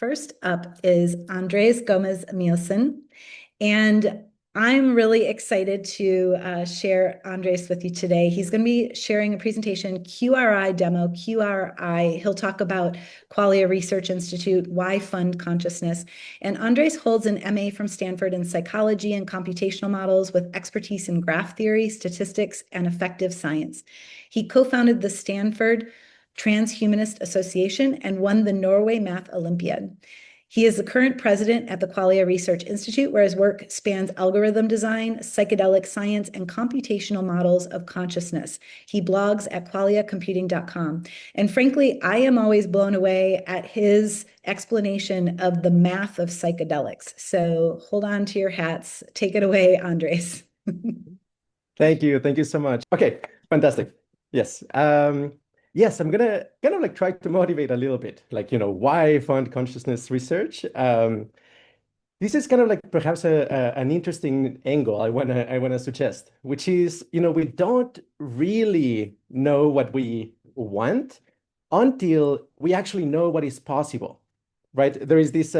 First up is Andrés Gomez Emilsson, and I'm really excited to share Andres with you today. He's going to be sharing a presentation, QRI demo, QRI. He'll talk about Qualia Research Institute, why fund consciousness. And Andres holds an MA from Stanford in psychology and computational models with expertise in graph theory, statistics, and affective science. He co-founded the Stanford Transhumanist Association and won the Norway Math Olympiad. He is the current president at the Qualia Research Institute, where his work spans algorithm design, psychedelic science, and computational models of consciousness. He blogs at qualiacomputing.com. And frankly, I am always blown away at his explanation of the math of psychedelics. So hold on to your hats. Take it away, Andres. Thank you. Thank you so much. Okay, fantastic. Yes. Yes, I'm gonna kind of like try to motivate a little bit, like, why fund consciousness research? This is kind of like perhaps an interesting angle I wanna suggest, which is, we don't really know what we want until we actually know what is possible, right? There is this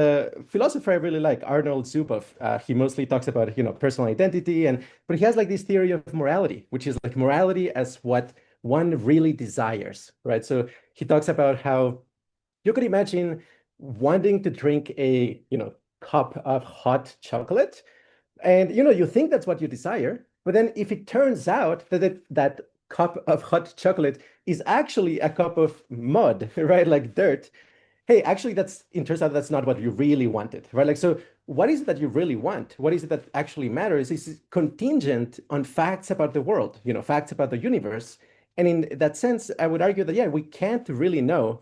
philosopher I really like, Arnold Zuboff. He mostly talks about, personal identity, but he has like this theory of morality, which is like morality as what one really desires, right? So he talks about how you could imagine wanting to drink a, cup of hot chocolate, and you think that's what you desire, but then if it turns out that cup of hot chocolate is actually a cup of mud, right, like dirt, hey, actually it turns out that's not what you really wanted, right? Like, so what is it that you really want? What is it that actually matters? Is contingent on facts about the world, facts about the universe. And in that sense, I would argue that, yeah, we can't really know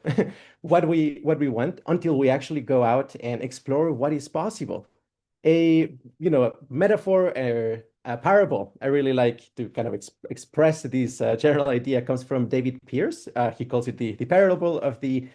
what we want until we actually go out and explore what is possible. A metaphor or a parable I really like to kind of express this general idea comes from David Pierce. He calls it the parable of the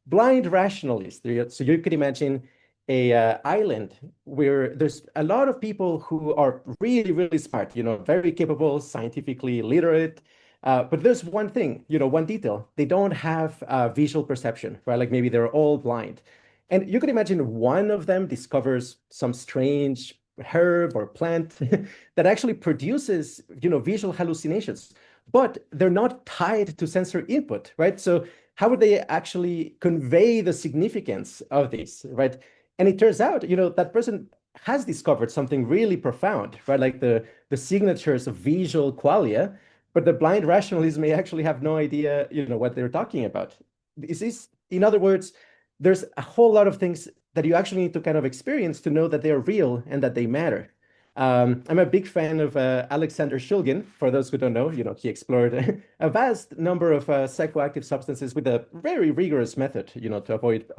blind rationalist. So you could imagine a island where there's a lot of people who are really, really smart, very capable, scientifically literate. But there's one thing, one detail. They don't have visual perception, right? Like maybe they're all blind. And you could imagine one of them discovers some strange herb or plant that actually produces, visual hallucinations, but they're not tied to sensory input, right? So how would they actually convey the significance of this, right? And it turns out, that person has discovered something really profound, right? Like the signatures of visual qualia, but the blind rationalists may actually have no idea, what they're talking about. In other words, there's a whole lot of things that you actually need to kind of experience to know that they're real and that they matter. I'm a big fan of Alexander Shulgin. For those who don't know, he explored a vast number of psychoactive substances with a very rigorous method, to avoid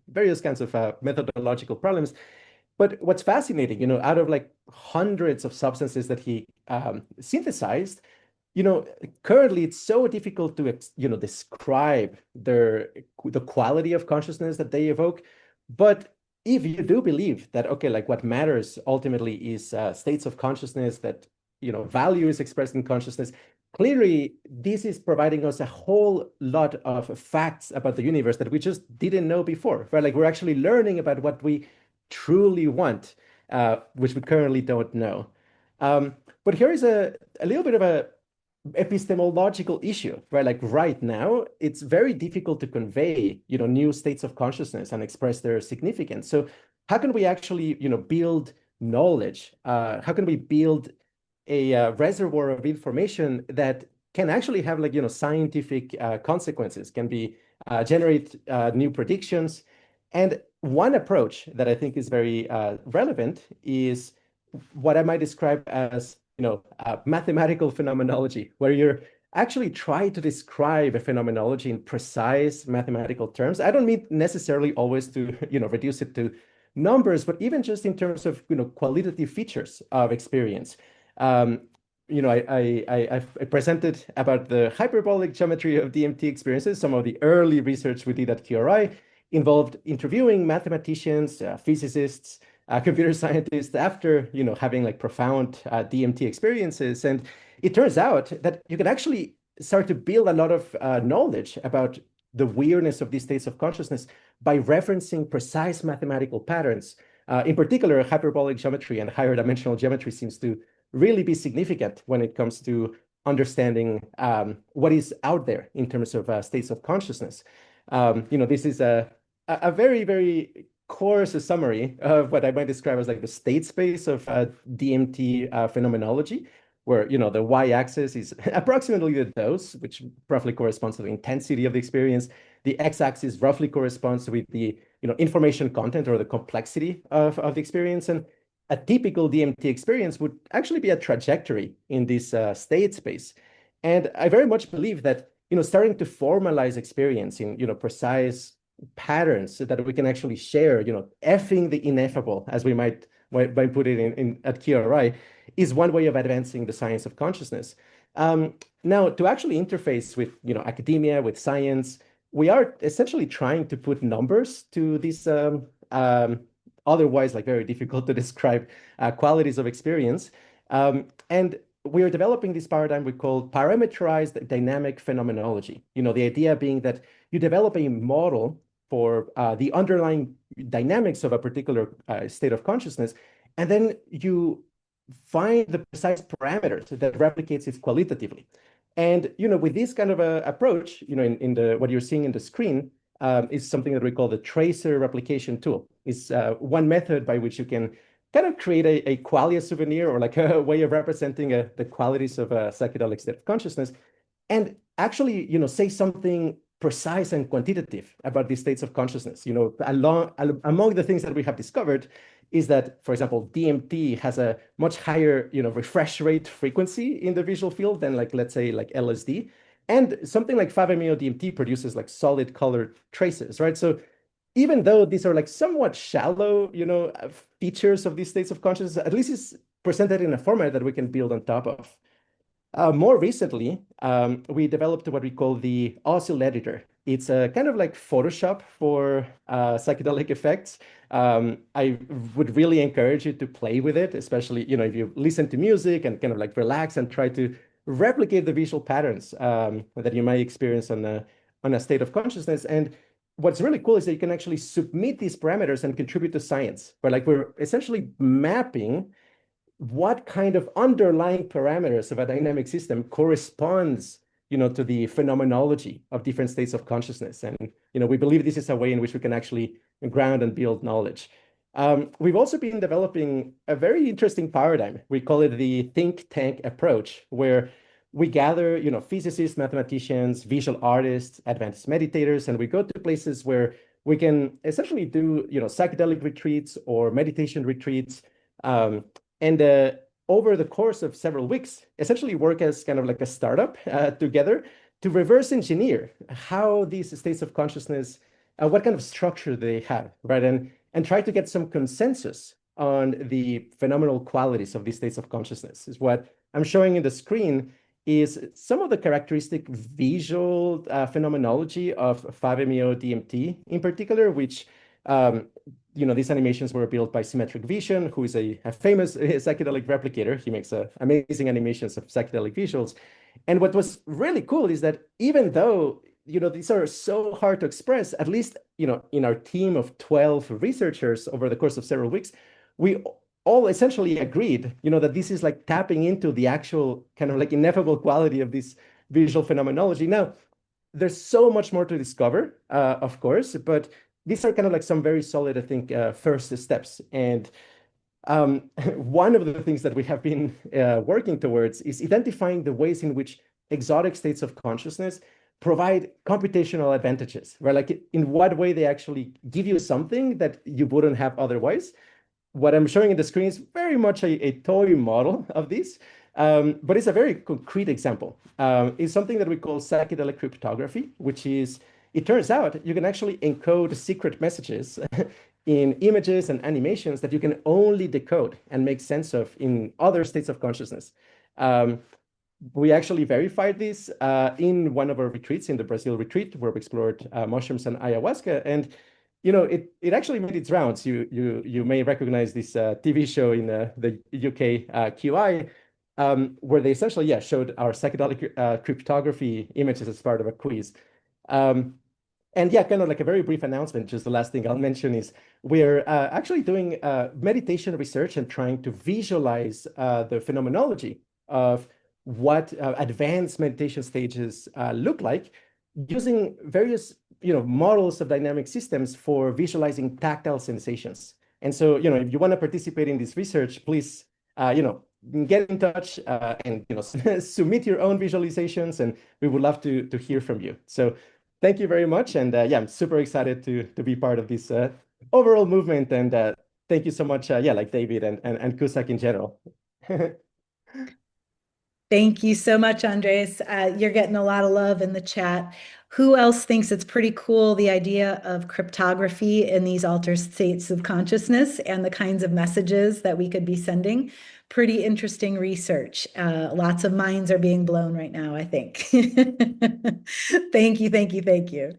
various kinds of methodological problems. But what's fascinating, out of like hundreds of substances that he synthesized, currently it's so difficult to, describe the quality of consciousness that they evoke. But if you do believe that, okay, like what matters ultimately is states of consciousness, that, value is expressed in consciousness, clearly this is providing us a whole lot of facts about the universe that we just didn't know before, right? Like we're actually learning about what we truly want, which we currently don't know. But here is a little bit of a epistemological issue, right? Like right now, it's very difficult to convey, new states of consciousness and express their significance. So how can we actually, build knowledge? How can we build a reservoir of information that can actually have like, scientific consequences, can be generate new predictions? And one approach that I think is very relevant is what I might describe as mathematical phenomenology, where you're actually trying to describe a phenomenology in precise mathematical terms. I don't mean necessarily always to, reduce it to numbers, but even just in terms of, qualitative features of experience. I presented about the hyperbolic geometry of DMT experiences. Some of the early research we did at QRI involved interviewing mathematicians, physicists, computer scientists after having like profound DMT experiences, and it turns out that you can actually start to build a lot of knowledge about the weirdness of these states of consciousness by referencing precise mathematical patterns. In particular, hyperbolic geometry and higher dimensional geometry seems to really be significant when it comes to understanding what is out there in terms of states of consciousness. This is a very, very coarse summary of what I might describe as like the state space of DMT phenomenology, where the y-axis is approximately the dose, which roughly corresponds to the intensity of the experience. The x-axis roughly corresponds with the information content or the complexity of the experience. And a typical DMT experience would actually be a trajectory in this state space. And I very much believe that starting to formalize experience in precise patterns so that we can actually share, effing the ineffable, as we might put it in at QRI, is one way of advancing the science of consciousness. Now, to actually interface with academia, with science, we are essentially trying to put numbers to these otherwise like very difficult to describe qualities of experience. And we are developing this paradigm we call parameterized dynamic phenomenology. The idea being that you develop a model for the underlying dynamics of a particular state of consciousness, and then you find the precise parameters that replicates it qualitatively. And with this kind of a approach, in the what you're seeing in the screen is something that we call the tracer replication tool. It's one method by which you can kind of create a qualia souvenir, or like a way of representing the qualities of a psychedelic state of consciousness, and actually say something precise and quantitative about these states of consciousness. Among the things that we have discovered is that, for example, DMT has a much higher, refresh rate frequency in the visual field than let's say LSD. And something like 5-MeO-DMT produces like solid colored traces, right? So even though these are like somewhat shallow, features of these states of consciousness, at least it's presented in a format that we can build on top of. More recently, we developed what we call the Oscil editor. It's a kind of like Photoshop for psychedelic effects. I would really encourage you to play with it, especially if you listen to music and kind of like relax and try to replicate the visual patterns that you might experience on a state of consciousness. And what's really cool is that you can actually submit these parameters and contribute to science, where we're essentially mapping what kind of underlying parameters of a dynamic system corresponds to the phenomenology of different states of consciousness. And we believe this is a way in which we can actually ground and build knowledge. We've also been developing a very interesting paradigm. We call it the think tank approach, where we gather physicists, mathematicians, visual artists, advanced meditators, and we go to places where we can essentially do psychedelic retreats or meditation retreats. And over the course of several weeks, essentially work as kind of like a startup together to reverse engineer how these states of consciousness, what kind of structure they have, right? And try to get some consensus on the phenomenal qualities of these states of consciousness. Is what I'm showing in the screen is some of the characteristic visual phenomenology of 5-MeO-DMT in particular, which these animations were built by Symmetric Vision, who is a famous psychedelic replicator. He makes amazing animations of psychedelic visuals. And what was really cool is that even though these are so hard to express, at least in our team of 12 researchers over the course of several weeks, we all essentially agreed that this is like tapping into the actual kind of like ineffable quality of this visual phenomenology. Now, there's so much more to discover, of course, but these are kind of like some very solid, I think, first steps. And one of the things that we have been working towards is identifying the ways in which exotic states of consciousness provide computational advantages, right? Like in what way they actually give you something that you wouldn't have otherwise. What I'm showing in the screen is very much a toy model of this, but it's a very concrete example. It's something that we call psychedelic cryptography, which is, it turns out you can actually encode secret messages in images and animations that you can only decode and make sense of in other states of consciousness. We actually verified this in one of our retreats, in the Brazil retreat, where we explored mushrooms and ayahuasca. And it actually made its rounds. You may recognize this TV show in the UK, QI, where they essentially showed our psychedelic cryptography images as part of a quiz. And yeah, kind of like a very brief announcement, just the last thing I'll mention is we're actually doing meditation research and trying to visualize the phenomenology of what advanced meditation stages look like using various models of dynamic systems for visualizing tactile sensations. And so, if you want to participate in this research, please, get in touch and submit your own visualizations, and we would love to hear from you. So thank you very much. And yeah, I'm super excited to be part of this overall movement. And thank you so much, like David and CUSAC in general. Thank you so much, Andres. You're getting a lot of love in the chat. Who else thinks it's pretty cool, the idea of cryptography in these altered states of consciousness and the kinds of messages that we could be sending? Pretty interesting research. Lots of minds are being blown right now, I think. Thank you, thank you, thank you.